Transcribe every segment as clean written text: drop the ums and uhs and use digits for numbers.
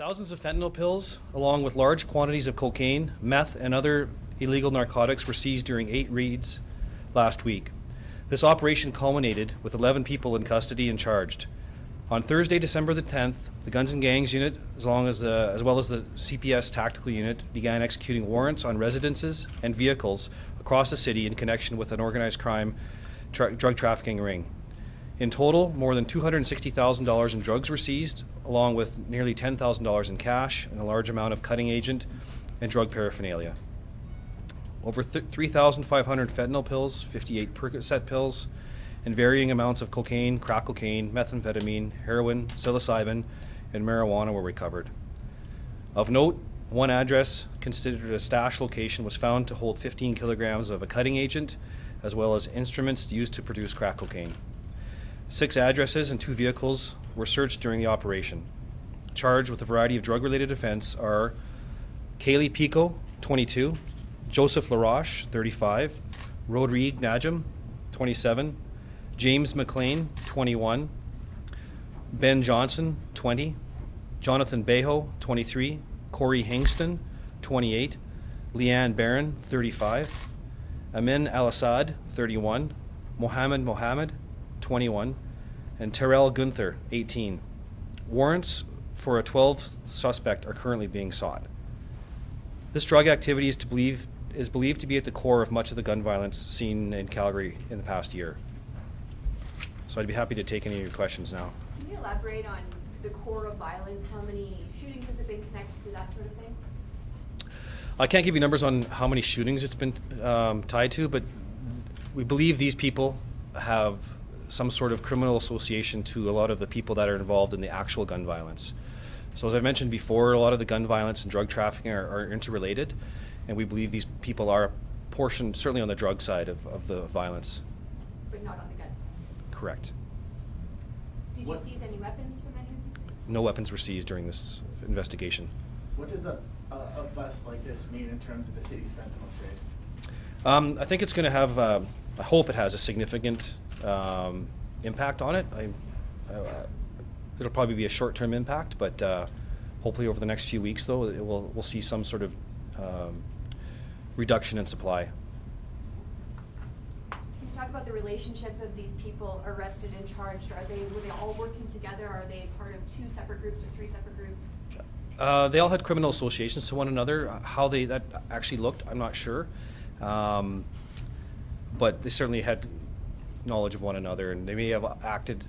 Thousands of fentanyl pills, along with large quantities of cocaine, meth, and other illegal narcotics were seized during 8 raids last week. This operation culminated with 11 people in custody and charged. On Thursday, December the 10th, the Guns and Gangs unit, as well as the CPS tactical unit, began executing warrants on residences and vehicles across the city in connection with an organized crime drug trafficking ring. In total, more than $260,000 in drugs were seized, along with nearly $10,000 in cash and a large amount of cutting agent and drug paraphernalia. Over 3,500 fentanyl pills, 58 Percocet pills, and varying amounts of cocaine, crack cocaine, methamphetamine, heroin, psilocybin, and marijuana were recovered. Of note, one address considered a stash location was found to hold 15 kilograms of a cutting agent, as well as instruments used to produce crack cocaine. 6 addresses and 2 vehicles were searched during the operation. Charged with a variety of drug-related offenses are Kaylee Pico, 22, Joseph LaRoche, 35, Rodrigue Najam, 27, James McLean, 21, Ben Johnson, 20, Jonathan Bejo, 23, Corey Hingston, 28, Leanne Barron, 35, Amin Al-Assad, 31, Mohammed, 21, and Terrell Gunther, 18. Warrants for a 12th suspect are currently being sought. This drug activity is believed to be at the core of much of the gun violence seen in Calgary in the past year. So I'd be happy to take any of your questions now. Can you elaborate on the core of violence? How many shootings has it been connected to, that sort of thing? I can't give you numbers on how many shootings it's been tied to, but we believe these people have some sort of criminal association to a lot of the people that are involved in the actual gun violence. So as I mentioned before, a lot of the gun violence and drug trafficking are interrelated, and we believe these people are a portion, certainly on the drug side of the violence. But not on the gun side? Correct. Did you seize any weapons from any of these? No weapons were seized during this investigation. What does a bust like this mean in terms of the city's fentanyl trade? I think it's going to have, I hope it has a significant impact on it. It'll probably be a short-term impact, but hopefully over the next few weeks, though, we'll see some sort of reduction in supply. Can you talk about the relationship of these people arrested and charged? Were they all working together? Are they part of 2 separate groups or 3 separate groups? They all had criminal associations to one another. How that actually looked, I'm not sure. But they certainly had knowledge of one another, and they may have acted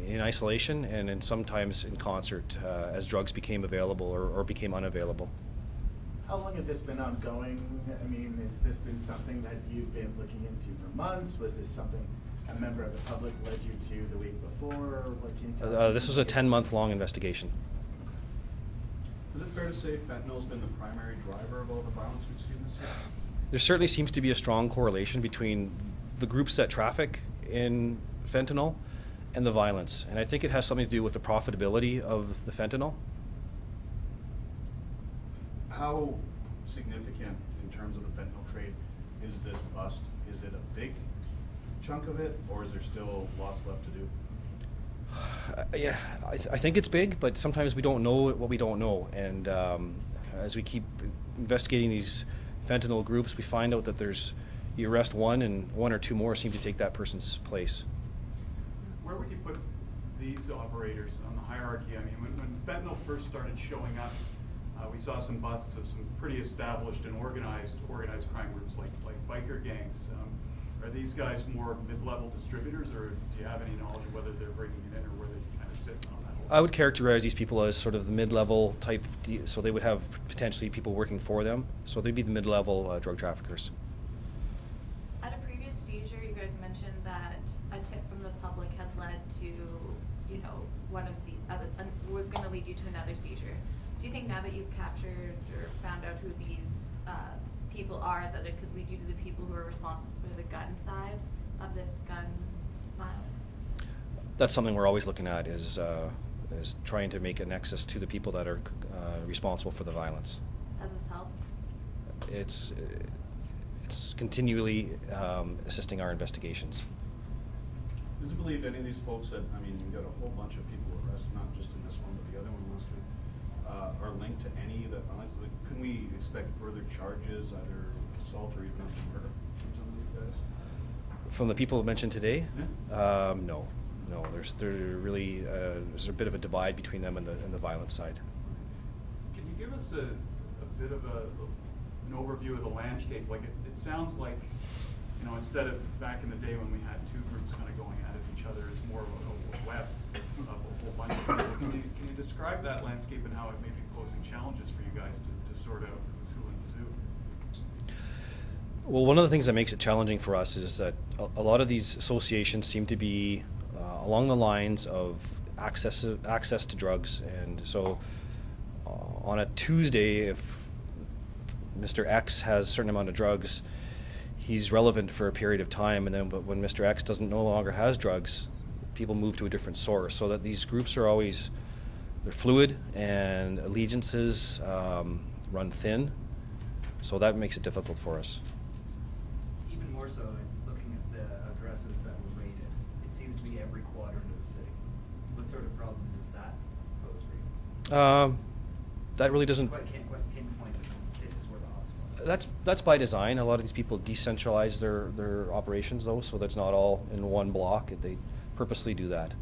in isolation and sometimes in concert as drugs became available or became unavailable. How long had this been ongoing? I mean, has this been something that you've been looking into for months? Was this something a member of the public led you to the week before? What can you tell us? This was a 10-month-long investigation. Is it fair to say fentanyl's been the primary driver of all the violence we've seen this year? There certainly seems to be a strong correlation between the groups that traffic in fentanyl and the violence. And I think it has something to do with the profitability of the fentanyl. How significant in terms of the fentanyl trade is this bust? Is it a big chunk of it, or is there still lots left to do? Yeah, I think it's big, but sometimes we don't know what we don't know. And as we keep investigating these fentanyl groups, we find out that you arrest one and 1 or 2 more seem to take that person's place. Where would you put these operators on the hierarchy? I mean, when fentanyl first started showing up, we saw some busts of some pretty established and organized crime groups like biker gangs. Are these guys more mid-level distributors, or do you have any knowledge of whether they're bringing it in or where they kind of sit on that whole I would characterize these people as sort of the mid-level type, so they would have potentially people working for them. So they'd be the mid-level drug traffickers. At a previous seizure, you guys mentioned that a tip from the public had led to, one of the other, was going to lead you to another seizure. Do you think now that you've captured or found out who these people are, that it could lead you to the people who are responsible for the gun side of this gun violence? That's something we're always looking at, is trying to make a nexus to the people that are responsible for the violence. Has this helped? It's continually assisting our investigations. Is it believed any of these folks that, I mean, you got a whole bunch of people arrested, not just in this one, but the other one last week, are linked to any of the, honestly, can we expect further charges, either assault or even murder from some of these guys? From the people mentioned today? Yeah. No. There's a bit of a divide between them and the violence side. Can you give us a bit of an overview of the landscape? Like, it sounds like, you know, instead of back in the day when we had two groups kind of going at each other, it's more of a web of a whole bunch of people. Can you describe that landscape and how it may be posing challenges for you guys to sort out who's who in the zoo? Well, one of the things that makes it challenging for us is that a lot of these associations seem to be along the lines of access to drugs, and so on a Tuesday, if Mr. X has a certain amount of drugs, he's relevant for a period of time, and then but when Mr. X no longer has drugs, people move to a different source. So that these groups are always, they're fluid, and allegiances run thin. So that makes it difficult for us. Even more so, looking at the addresses that were raided, it seems to be every quadrant of the city. What sort of problem does that pose for you? That really doesn't. Can't quite pinpoint that this is where the hotspot is. That's by design. A lot of these people decentralize their operations, though, so that's not all in one block. They purposely do that,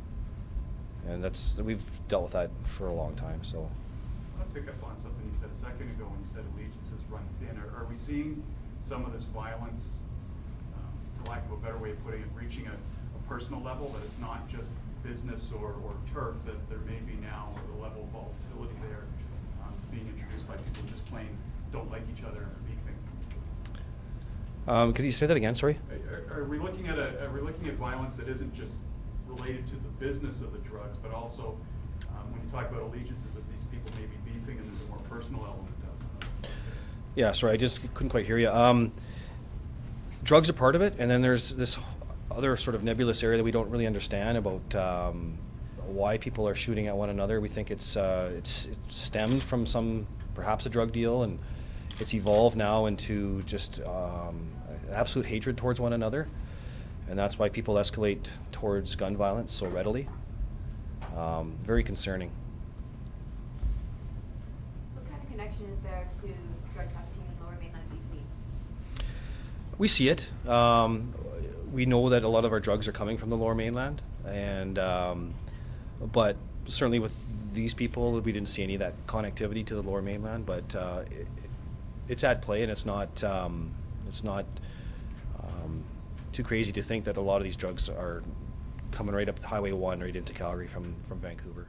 and we've dealt with that for a long time. So. I want to pick up on something you said a second ago when you said allegiances run thin. Are we seeing some of this violence, for lack of a better way of putting it, reaching a personal level, that it's not just business or turf, that there may be now a level of volatility there being introduced by people who just plain don't like each other and are beefing? Could you say that again? Sorry. Are we looking at violence that isn't just related to the business of the drugs, but also when you talk about allegiances, that these people may be beefing and there's a more personal element of it? Yeah, sorry, I just couldn't quite hear you. Drugs are part of it, and then there's this other sort of nebulous area that we don't really understand about why people are shooting at one another. We think it's stemmed from perhaps a drug deal, and it's evolved now into just absolute hatred towards one another, and that's why people escalate towards gun violence so readily. Very concerning. What kind of connection is there to drug trafficking in Lower Mainland BC? We see it. We know that a lot of our drugs are coming from the Lower Mainland, and but certainly with these people, we didn't see any of that connectivity to the Lower Mainland. But it's at play, and it's not too crazy to think that a lot of these drugs are coming right up Highway 1 right into Calgary from Vancouver.